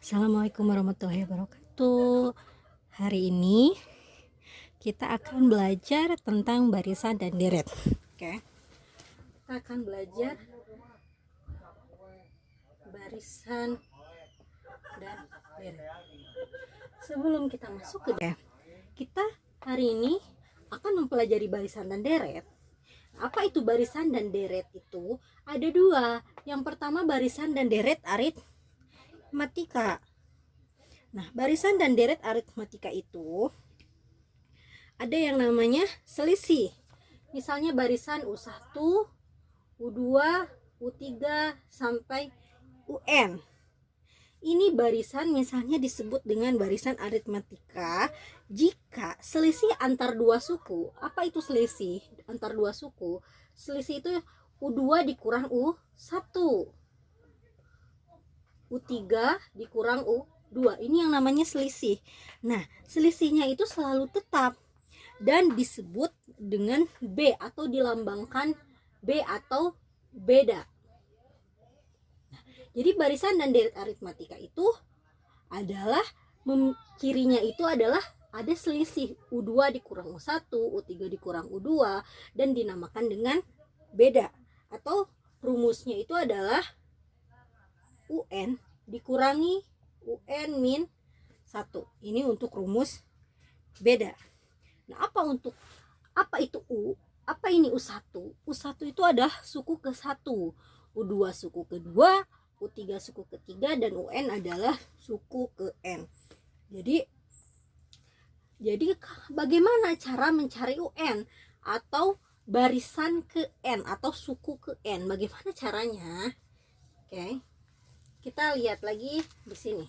Assalamualaikum warahmatullahi wabarakatuh. Hari ini kita akan belajar tentang barisan dan deret. Oke. Kita akan belajar barisan dan deret. Sebelum kita masuk ke kita hari ini akan mempelajari barisan dan deret. Apa itu barisan dan deret itu? Ada dua. Yang pertama barisan dan deret aritmatika. Nah, barisan dan deret aritmatika itu ada yang namanya selisih. Misalnya barisan U1, U2, U3 sampai UN. Ini barisan misalnya disebut dengan barisan aritmatika jika selisih antar dua suku. Apa itu selisih antar dua suku? Selisih itu U2 dikurang U1, U3 dikurang U2. Ini yang namanya selisih. Nah, selisihnya itu selalu tetap dan disebut dengan B atau dilambangkan B atau beda. Jadi barisan dan deret aritmatika itu adalah cirinya itu adalah ada selisih U2 dikurang U1, U3 dikurang U2 dan dinamakan dengan beda. Atau rumusnya itu adalah UN dikurangi UN min 1. Ini untuk rumus beda. Nah, apa itu U? Apa ini U1? U1 itu adalah suku ke-1, U2 suku kedua, U3 suku ketiga, dan UN adalah suku ke-N. Jadi bagaimana cara mencari UN atau barisan ke-N atau suku ke-N? Bagaimana caranya? Oke. Kita lihat lagi di sini.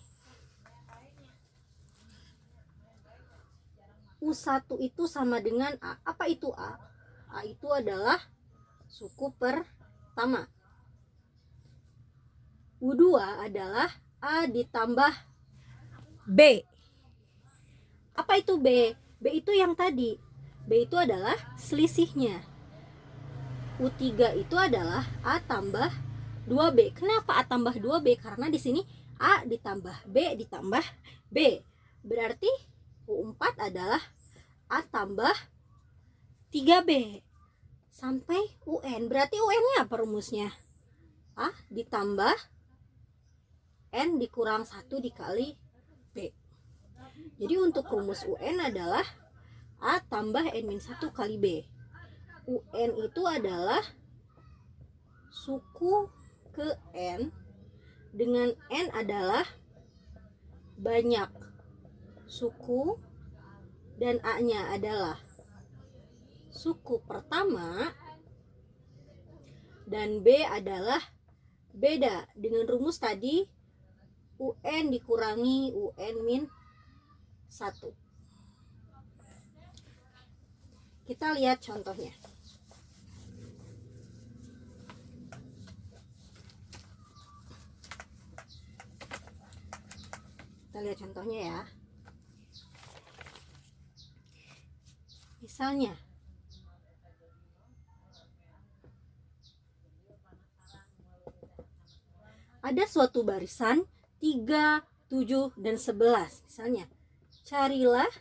U1 itu sama dengan A. Apa itu A? A itu adalah suku pertama. U2 adalah A ditambah B. Apa itu B? B itu yang tadi. B itu adalah selisihnya. U3 itu adalah A tambah 2B. Kenapa A tambah 2B? Karena di sini A ditambah B ditambah B. Berarti U4 adalah A tambah 3B sampai UN. Berarti UN-nya apa rumusnya? A ditambah N dikurang 1 dikali B. Jadi untuk rumus UN adalah A tambah N-1 kali B. UN itu adalah suku ke N dengan N adalah banyak suku dan A-nya adalah suku pertama dan B adalah beda. Dengan rumus tadi UN dikurangi UN min 1. Kita lihat contohnya. Kita lihat contohnya ya. Misalnya ada suatu barisan 3, 7, dan 11. Misalnya carilah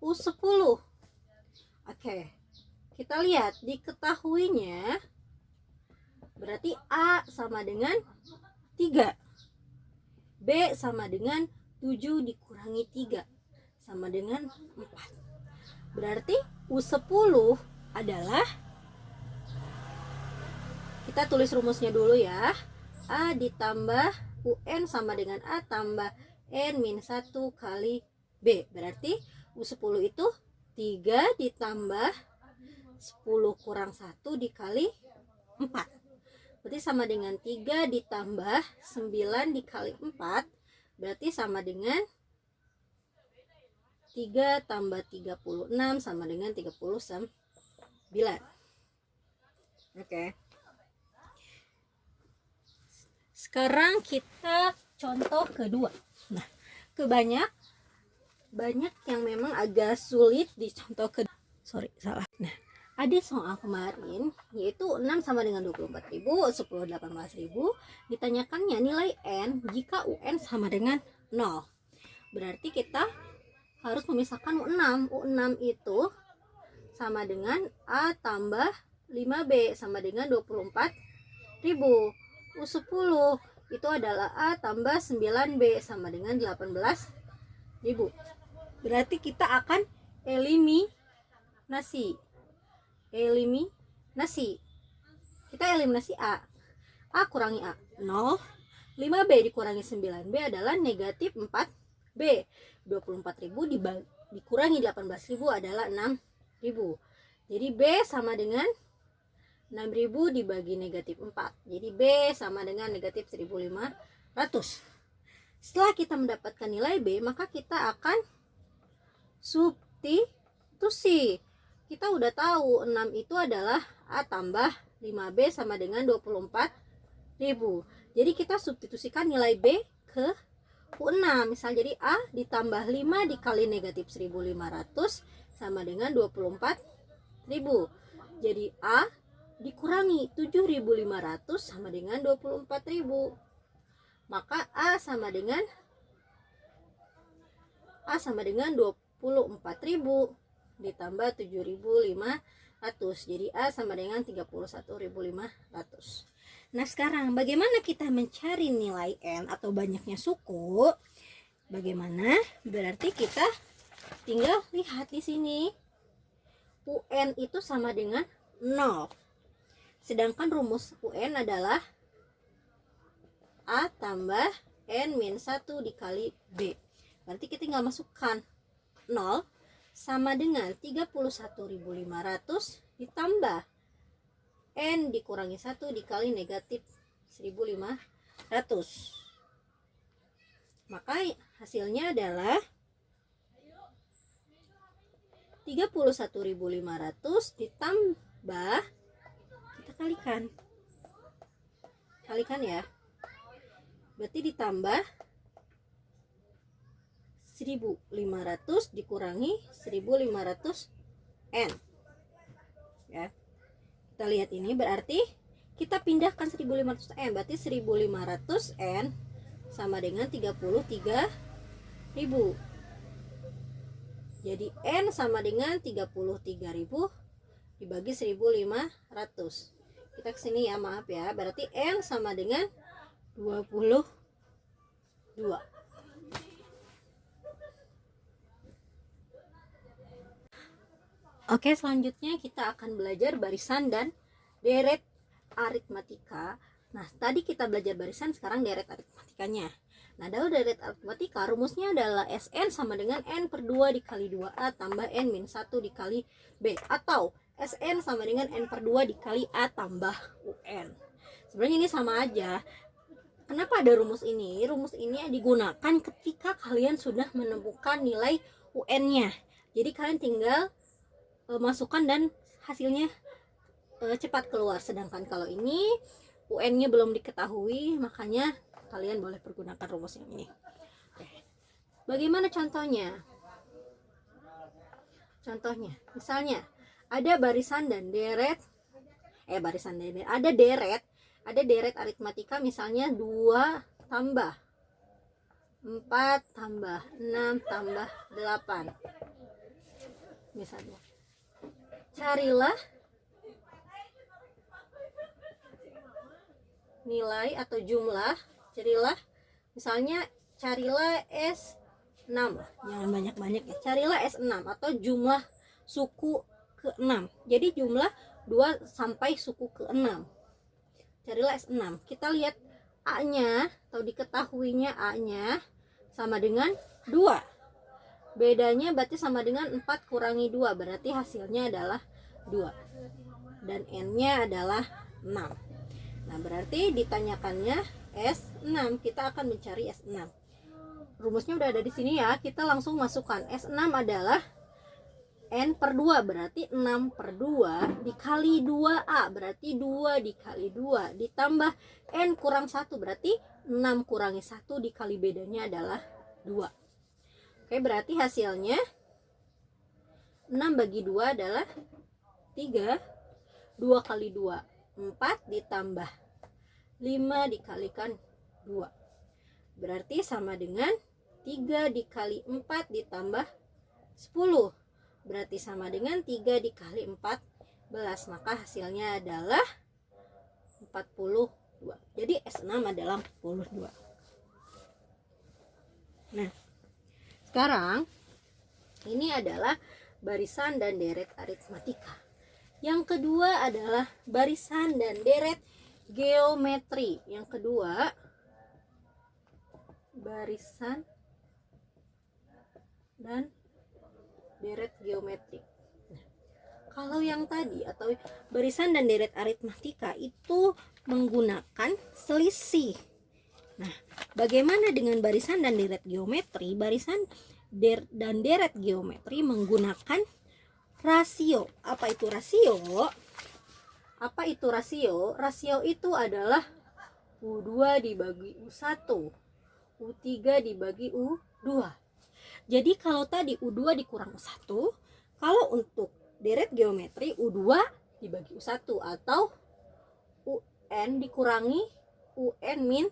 U10. Oke, kita lihat diketahuinya berarti A sama dengan 3, B sama dengan 7 dikurangi 3 sama dengan 4. Berarti U10 adalah, kita tulis rumusnya dulu ya, A ditambah UN sama dengan A tambah N min 1 kali B. Berarti U10 itu 3 ditambah 10 kurang 1 dikali 4. Berarti sama dengan 3 ditambah 9 dikali 4. Berarti sama dengan 3 tambah 36 sama dengan 39. Oke. Sekarang kita contoh kedua. Nah, banyak yang memang agak sulit di contoh kedua. Nah, Ada soal kemarin yaitu 6 sama dengan 24.000, 10 18.000. Ditanyakannya nilai N jika UN sama dengan 0. Berarti kita harus memisahkan U6. U6 itu sama dengan A tambah 5B sama dengan 24.000. U10 itu adalah A tambah 9B sama dengan 18.000. Berarti kita akan eliminasi. Kita eliminasi A. A kurangi A 0. 5B dikurangi 9B adalah negatif 4B. 24.000 dikurangi 18.000 adalah 6.000. Jadi B sama dengan 6.000 dibagi negatif 4. Jadi B sama dengan negatif 1.500. Setelah kita mendapatkan nilai B, maka kita akan substitusi. Kita udah tahu 6 itu adalah A tambah 5B sama dengan 24.000. Jadi kita substitusikan nilai B ke U6. Misal jadi A ditambah 5 dikali negatif 1.500 sama dengan 24.000. Jadi A dikurangi 7.500 sama dengan 24.000. Maka A sama dengan 24.000 ditambah 7.500. Jadi A sama dengan 31.500. Nah, sekarang bagaimana kita mencari nilai N atau banyaknya suku? Bagaimana? Berarti kita tinggal lihat di sini. UN itu sama dengan 0. Sedangkan rumus UN adalah A tambah N min 1 dikali B. Berarti kita tinggal masukkan 0 sama dengan 31.500 ditambah N dikurangi 1 dikali negatif 1.500. Maka hasilnya adalah 31.500 ditambah, kita kalikan ya. Berarti ditambah 1.500 dikurangi 1.500 N ya. Kita lihat ini berarti kita pindahkan 1.500 N, berarti 1.500 N sama dengan 33.000. Jadi N sama dengan 33.000 dibagi 1.500. Kita kesini ya, maaf ya. Berarti N sama dengan 22. Oke, selanjutnya kita akan belajar barisan dan deret aritmatika. Nah, tadi kita belajar barisan, sekarang deret aritmatikanya. Nah, dalam deret aritmatika rumusnya adalah Sn sama dengan N per 2 dikali 2A tambah N min 1 dikali B. Atau Sn sama dengan N per 2 dikali A tambah UN. Sebenarnya ini sama aja. Kenapa ada rumus ini? Rumus ini digunakan ketika kalian sudah menemukan nilai UN-nya. Jadi kalian tinggal masukkan dan hasilnya cepat keluar. Sedangkan kalau ini UN-nya belum diketahui, makanya kalian boleh pergunakan rumus yang ini. Oke. Bagaimana contohnya? Contohnya, misalnya ada barisan dan deret, ada deret aritmatika, misalnya 2 tambah 4 tambah 6 tambah 8 misalnya. Carilah nilai atau jumlah, misalnya carilah S6, jangan banyak-banyak ya, carilah S6 atau jumlah suku ke-6. Jadi jumlah 2 sampai suku ke-6. Carilah S6. Kita lihat A-nya atau diketahuinya A-nya sama dengan 2. Bedanya berarti sama dengan 4 kurangi 2, berarti hasilnya adalah 2. Dan N-nya adalah 6. Nah, berarti ditanyakannya S6. Kita akan mencari S6. Rumusnya udah ada di sini ya. Kita langsung masukkan. S6 adalah N per 2, berarti 6 per 2 dikali 2A, berarti 2 dikali 2 ditambah N kurang 1, berarti 6 kurangi 1 dikali bedanya adalah 2. Oke, berarti hasilnya 6 bagi 2 adalah 3, 2 kali 2, 4 ditambah 5 dikalikan 2. Berarti sama dengan 3 dikali 4 ditambah 10. Berarti sama dengan 3 dikali 14. Maka hasilnya adalah 42. Jadi S6 adalah 42. Nah, sekarang ini adalah barisan dan deret aritmatika. Yang kedua adalah barisan dan deret geometri. Yang kedua, barisan dan deret geometri. Nah, kalau yang tadi atau barisan dan deret aritmatika itu menggunakan selisih. Nah, bagaimana dengan barisan dan deret geometri? Barisan dan deret geometri menggunakan rasio. Apa itu rasio? Apa itu rasio? Rasio itu adalah U2 dibagi U1, U3 dibagi U2. Jadi kalau tadi U2 dikurang U1, kalau untuk deret geometri U2 dibagi U1 atau UN dikurangi UN min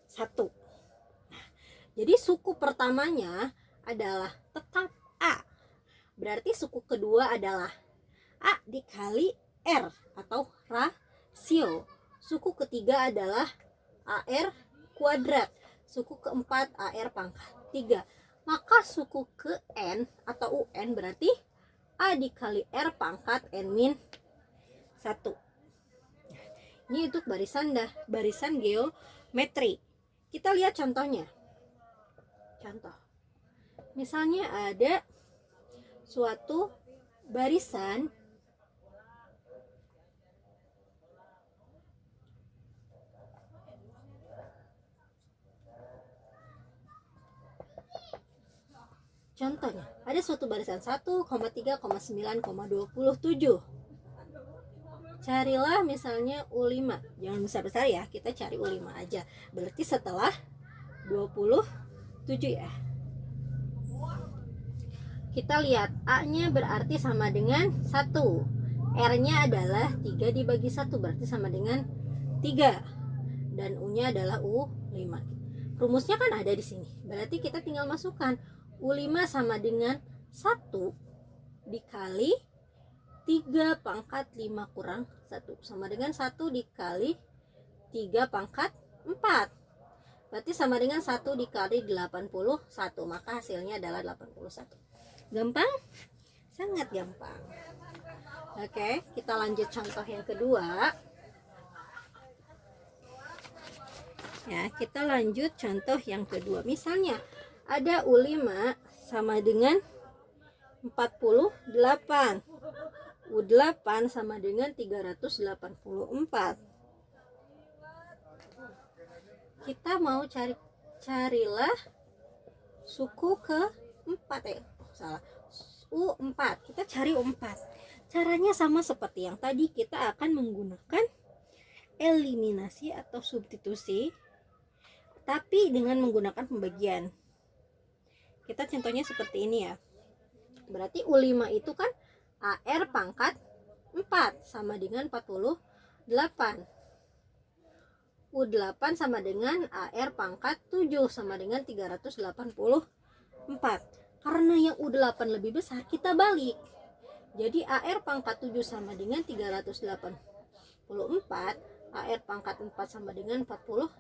1. Nah, jadi suku pertamanya adalah tetap A. Berarti suku kedua adalah A dikali R atau rasio. Suku ketiga adalah AR kuadrat. Suku keempat AR pangkat 3. Maka suku ke N atau UN berarti A dikali R pangkat N min 1. Ini untuk barisan geometri. Kita lihat contohnya. Contoh. Misalnya ada suatu barisan Contohnya, ada suatu barisan 1,3,9,27. Carilah misalnya U5. Jangan besar-besar ya, kita cari U5 aja. Berarti setelah 27 ya. Kita lihat A-nya berarti sama dengan 1. R-nya adalah 3 dibagi 1, berarti sama dengan 3. Dan U-nya adalah U5. Rumusnya kan ada di sini. Berarti kita tinggal masukkan U5 sama dengan 1 dikali 3 pangkat 5 kurang 1 sama dengan 1 dikali 3 pangkat 4. Berarti sama dengan 1 dikali 81. Maka hasilnya adalah 81. Gampang? Sangat gampang. Oke, kita lanjut contoh yang kedua. Ya, kita lanjut contoh yang kedua. Misalnya ada U5 sama dengan 48. U8 sama dengan 384. Kita mau carilah suku ke-4 salah. U4. Kita cari U4. Caranya sama seperti yang tadi, kita akan menggunakan eliminasi atau substitusi, tapi dengan menggunakan pembagian. Kita contohnya seperti ini ya. Berarti U5 itu kan AR pangkat 4 sama dengan 48. U8 sama dengan AR pangkat 7 sama dengan 384. Karena yang U8 lebih besar, kita balik. Jadi AR pangkat 7 sama dengan 384, AR pangkat 4 sama dengan 48.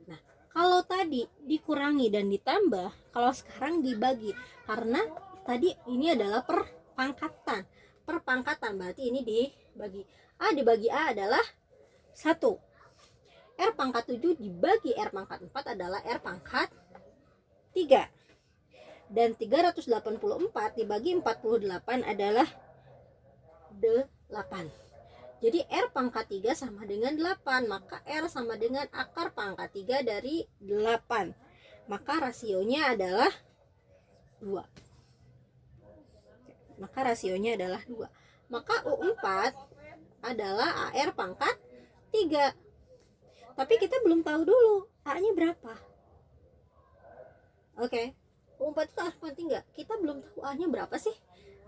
Nah, kalau tadi dikurangi dan ditambah, kalau sekarang dibagi. Karena tadi ini adalah perpangkatan, berarti ini dibagi. A dibagi A adalah 1. R pangkat 7 dibagi R pangkat 4 adalah R pangkat 3. Dan 384 dibagi 48 adalah 8. Jadi R pangkat 3 sama dengan 8. Maka R sama dengan akar pangkat 3 dari 8. Maka rasionya adalah 2. Maka U4 adalah AR pangkat 3. Tapi kita belum tahu dulu A-nya berapa. Oke. U4 itu A pangkat 3. Kita belum tahu A-nya berapa sih?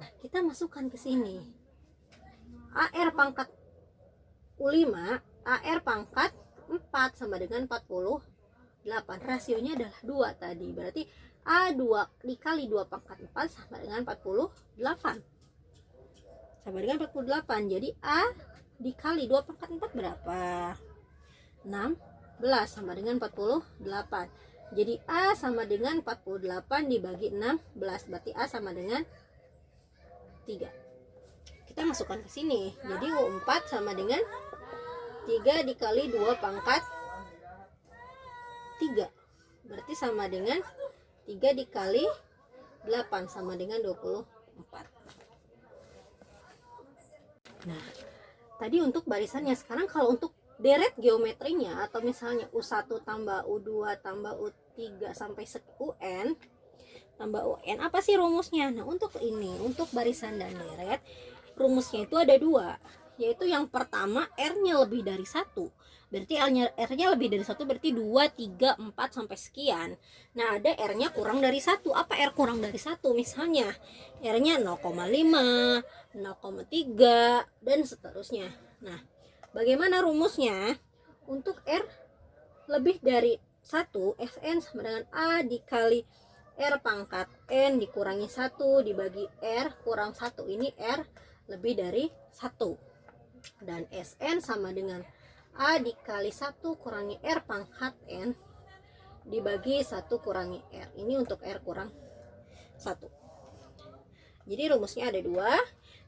Nah, kita masukkan ke sini. AR pangkat U5, AR pangkat 4 sama dengan 48. Rasionya adalah 2 tadi. Berarti A2 dikali 2 pangkat 4 sama dengan 48. Sama dengan 48. Jadi A dikali 2 pangkat 4 berapa? 16 sama dengan 48. Jadi A sama dengan 48 dibagi 16. Berarti A sama dengan 3. Kita masukkan ke sini. Jadi U4 sama dengan 3 dikali 2 pangkat 3. Berarti sama dengan 3 dikali 8 sama dengan 24. Nah, tadi untuk barisannya. Sekarang kalau untuk deret geometrinya, atau misalnya U1 tambah U2 tambah U3 sampai UN tambah UN, apa sih rumusnya? Nah, untuk ini, untuk barisan dan deret, rumusnya itu ada 2, yaitu yang pertama R-nya lebih dari 1. Berarti R-nya lebih dari 1 berarti 2, 3, 4 sampai sekian. Nah, ada R-nya kurang dari 1. Apa R kurang dari 1? Misalnya R-nya 0,5, 0,3 dan seterusnya. Nah, bagaimana rumusnya? Untuk R lebih dari 1, Sn sama dengan A dikali R pangkat N dikurangi 1 dibagi R kurang 1. Ini R lebih dari 1. Dan Sn sama dengan A dikali 1 kurangi R pangkat N dibagi 1 kurangi R. Ini untuk R kurang 1. Jadi rumusnya ada 2.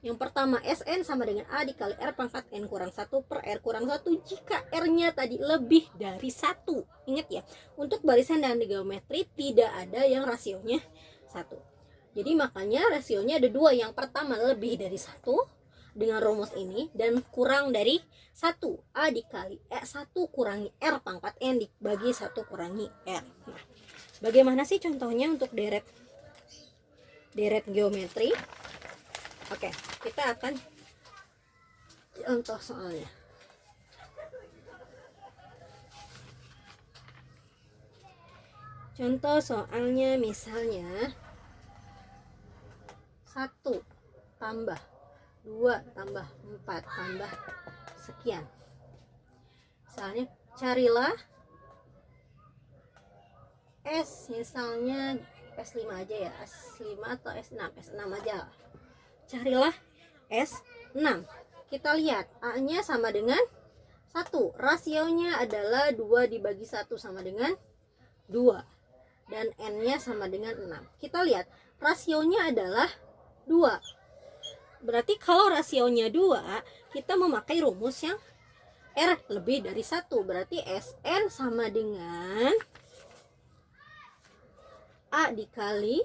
Yang pertama, Sn sama dengan A dikali R pangkat N kurang 1 per R kurang 1 jika R-nya tadi lebih dari 1. Ingat ya, untuk barisan dan geometri tidak ada yang rasionya 1. Jadi makanya rasionya ada 2. Yang pertama lebih dari 1 dengan rumus ini, dan kurang dari 1. A dikali 1 kurangi R pangkat N dibagi 1 kurangi R. Nah, bagaimana sih contohnya untuk deret geometri? Oke, kita akan contoh soalnya. Contoh soalnya misalnya 1 tambah 2 tambah 4 tambah sekian. Misalnya carilah S, misalnya S5 aja ya, S5 atau S6 aja. Carilah S6. Kita lihat A-nya sama dengan 1. Rasionya adalah 2 dibagi 1 sama dengan 2. Dan N-nya sama dengan 6. Kita lihat rasionya adalah 2. Berarti kalau rasionya 2, kita memakai rumus yang R lebih dari 1. Berarti Sn sama dengan A dikali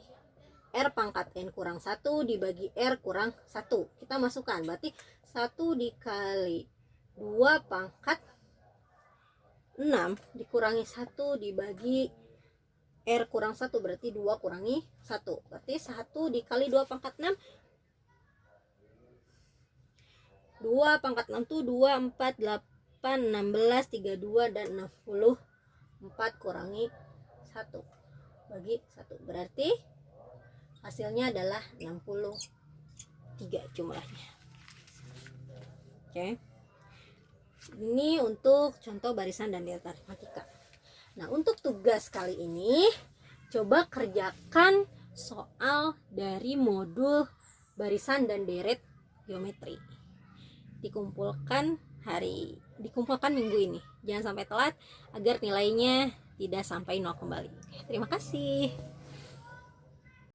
R pangkat N kurang 1 dibagi R kurang 1. Kita masukkan, berarti 1 dikali 2 pangkat 6 dikurangi 1 dibagi R kurang 1, berarti 2 kurangi 1. Berarti 1 dikali 2 pangkat 6, 2 pangkat 6 itu 2, 4, 8, 16, 32, dan 64 kurangi 1 bagi 1. Berarti hasilnya adalah 63 jumlahnya. Oke. Ini untuk contoh barisan dan deret aritmatika. Nah, untuk tugas kali ini coba kerjakan soal dari modul barisan dan deret geometri. Dikumpulkan minggu ini. Jangan sampai telat agar nilainya tidak sampai 0 kembali. Terima kasih.